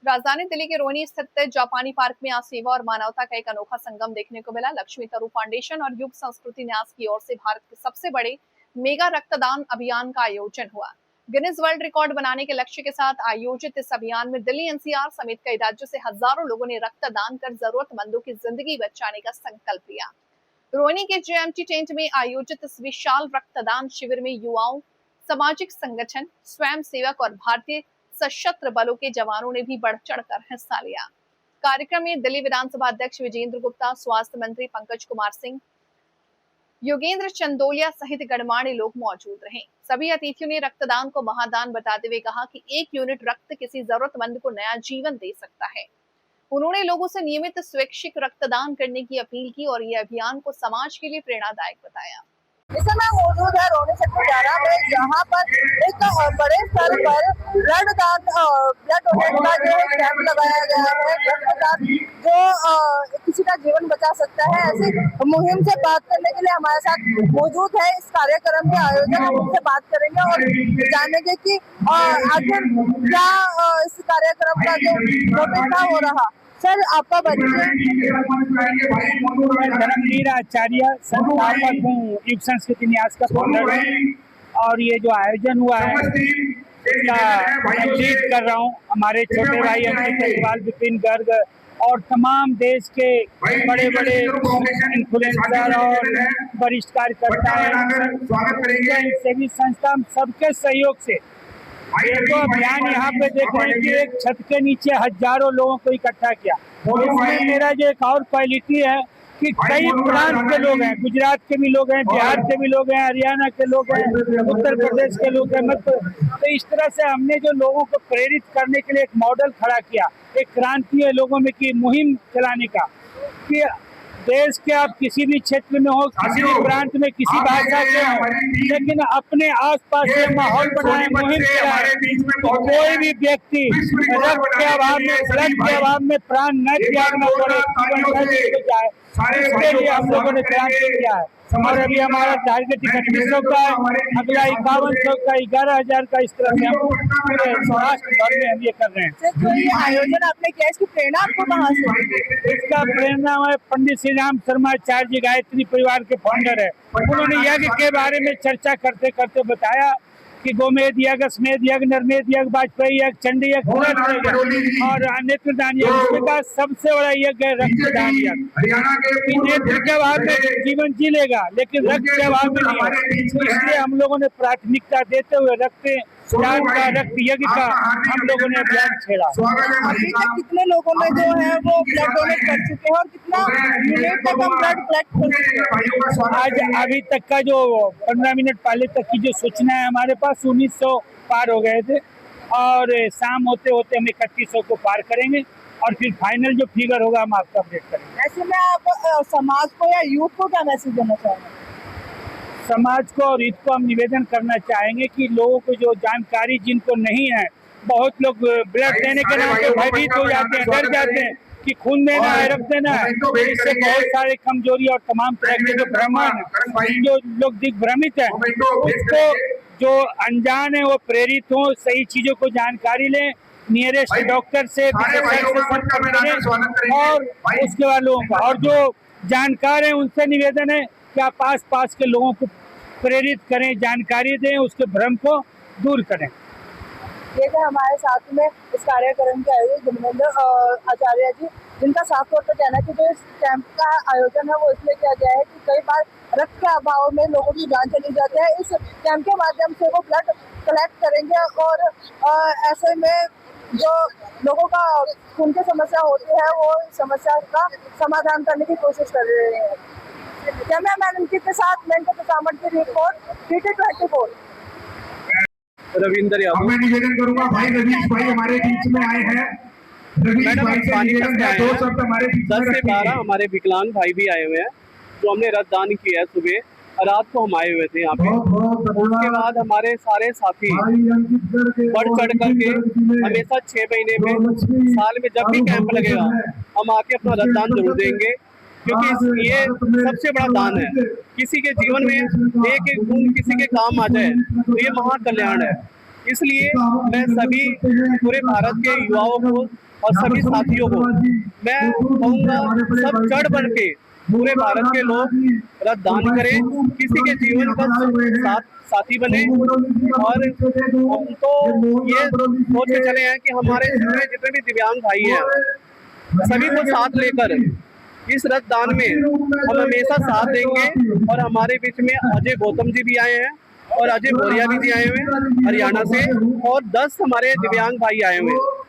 राजधानी दिल्ली के रोहिणी स्थित जापानी पार्क में आज सेवा और मानवता का एक अनोखा संगम देखने को मिला। लक्ष्मी तरू फाउंडेशन और युग संस्कृति न्यास की ओर से भारत के सबसे बड़े मेगा रक्तदान अभियान का आयोजन हुआ। गिनीज वर्ल्ड रिकॉर्ड बनाने के लक्ष्य के साथ आयोजित इस अभियान में दिल्ली एनसीआर समेत कई राज्यों से हजारों लोगों ने रक्तदान कर जरूरतमंदों की जिंदगी बचाने का संकल्प लिया। रोहिणी के जेएमटी टेंट में आयोजित इस विशाल रक्तदान शिविर में युवाओं, सामाजिक संगठन, स्वयं सेवक और भारतीय सशस्त्र बलों के जवानों ने भी बढ़ चढ़कर हिस्सा लिया। कार्यक्रम में दिल्ली विधानसभा अध्यक्ष विजेंद्र गुप्ता, स्वास्थ्य मंत्री पंकज कुमार सिंह, योगेंद्र चंदोलिया सहित गणमान्य लोग मौजूद रहे। सभी अतिथियों ने रक्तदान को महादान बताते हुए कहा कि 1 यूनिट रक्त किसी जरूरतमंद को नया जीवन दे सकता है। उन्होंने लोगों से नियमित स्वैच्छिक रक्तदान करने की अपील की और ये अभियान को समाज के लिए प्रेरणादायक बताया। इस समय मौजूद है रोहिणी सेक्टर 11 में, जहाँ पर एक बड़े स्तर पर ब्लड डोनेट का जो कैंप लगाया गया है। रक्तदान जो किसी का जीवन बचा सकता है, ऐसी मुहिम से बात करने के लिए हमारे साथ मौजूद है इस कार्यक्रम के आयोजक। हम उनसे बात करेंगे और जानेंगे कि आखिर क्या इस कार्यक्रम का जो मोटिव हो रहा। सर, आपका धर्मवीर आचार्य संस्थापक हूँ, युग संस्कृति न्यास का फाउंडर है। और ये जो आयोजन हुआ है इसका जीत कर रहा हूँ हमारे छोटे भाई अंकित, विपिन गर्ग और तमाम देश के बड़े बड़े इन्फ्लुएंसर और वरिष्ठ कार्यकर्ता हैं, सभी संस्था सबके सहयोग से ये तो अभियान यहाँ पे देख रहे हैं कि एक छत के नीचे हजारों लोगों को इकट्ठा किया। इसमें मेरा जो एक और क्वालिटी है कि कई प्रांत के लोग हैं, गुजरात के भी लोग हैं, बिहार के भी लोग हैं, हरियाणा के लोग हैं, उत्तर प्रदेश के लोग हैं। तो इस तरह से हमने जो लोगों को प्रेरित करने के लिए एक मॉडल खड़ा किया, एक क्रांति है लोगों में की मुहिम चलाने का कि देश के आप किसी भी क्षेत्र में हो, किसी भी प्रांत में, किसी भाषा के हो, लेकिन अपने आसपास से माहौल बनाए, मुहिम चलाए। कोई भी व्यक्ति रक्त के अभाव में, ब्लड के अभाव में प्राण न त्यागना पड़े जाए, इसके लिए हम लोगों ने क्रांति किया है। और अभी हमारा टारगेट 3100 का है, अगला 5100 का, 11,000 का, इस तरह से हम पूरे राष्ट्र भर में हम ये कर रहे हैं। तो ये आयोजन आपने किया, इसकी प्रेरणा आपको कहाँ से? इसका प्रेरणा है पंडित श्री राम शर्मा आचार्य जी, गायत्री परिवार के फाउंडर है। उन्होंने यज्ञ के बारे में चर्चा करते करते बताया कि गोमेद यज्ञ, स्मेद यज्ञ, नरमेद यज्ञ, वाजपेयी यज्ञ, चंडी यज्ञ और नेत्रदान यज्ञ। इसके बाद सबसे बड़ा यज्ञ है रक्तदान यज्ञ। नेत्र के अभाव में जीवन जी लेगा, लेकिन रक्त के अभाव में नहीं। इसलिए हम लोगों ने प्राथमिकता देते हुए रक्तदान का, रक्त यज्ञ का हम लोगों ने अभियान छेड़ा। अभी तक कितने लोगों में जो है वो ब्लड डोनेट कर चुके हैं और कितना यूनिट तक हम ब्लड कलेक्ट कर चुके हैं? आज अभी तक का जो 15 मिनट पहले तक की जो सूचना है, हमारे पास 1900 पार हो गए थे और शाम होते होते हम 3100 को पार करेंगे और फिर फाइनल जो फिगर होगा हम आपको अपडेट करेंगे। ऐसे में आप समाज को या यूथ को क्या मैसेज देना चाहेंगे? समाज को और यूथ को हम निवेदन करना चाहेंगे कि लोगों को जो जानकारी जिनको नहीं है, बहुत लोग ब्लड देने के नाम पे भयभीत हो जाते हैं, डर जाते हैं कि खून देना है, रक्त देना है। इससे बहुत सारे कमजोरी और तमाम तरह के जो भ्रमण, जो लोग दिग्भ्रमित है, उसको जो अनजान है वो प्रेरित हो, सही चीजों को जानकारी लें, नियरेस्ट डॉक्टर से और उसके बाद लोगों का, और जो जानकार है उनसे निवेदन है कि आप आस पास के लोगों को प्रेरित करें, जानकारी दें, उसके भ्रम को दूर करें। ये थे हमारे साथ में इस कार्यक्रम के आयोजक धर्मेंद्र आचार्य जी, जिनका साफ तौर पर कहना है कि जो इस कैंप का आयोजन है वो इसलिए किया गया है कि कई बार रक्त के अभाव में लोगों की जान चली जाती है। इस कैंप के माध्यम से वो ब्लड कलेक्ट करेंगे और ऐसे में जो लोगों का खून की समस्या होती है वो समस्या का समाधान करने की कोशिश कर रहे हैं। कैमरामैन अंकित के साथ मैं की रिपोर्ट, TT24। रविंद्र यादव। मैं निवेदन करूंगा, भाई रवीश भाई हमारे बीच में आए हैं। मैडम, 10 से 12 हमारे विकलांग भाई भी आए हुए हैं, जो हमने रक्तदान किया है। सुबह रात को हम आए हुए थे यहाँ पे। उसके बाद हमारे सारे साथी बढ़ चढ़ करके हमेशा 6 महीने में, साल में जब भी कैंप लगेगा हम आके अपना रक्तदान जरूर देंगे, क्योंकि ये सबसे बड़ा दान है। किसी के जीवन में एक एक खून किसी के काम आ जाए तो ये महाकल्याण है। इसलिए मैं सभी पूरे भारत के युवाओं को और सभी साथियों को मैं कहूँगा सब चढ़ बढ़ के पूरे भारत के लोग रक्तदान करें, किसी के जीवन का साथी बने। और हम तो ये सोच के चले हैं कि हमारे जितने भी दिव्यांग भाई हैं सभी को साथ लेकर इस रक्तदान में हम हमेशा साथ देंगे। और हमारे बीच में अजय गौतम जी भी आए हैं और अजय बोरिया जी आए हुए हैं हरियाणा से, और 10 हमारे दिव्यांग भाई आए हुए हैं।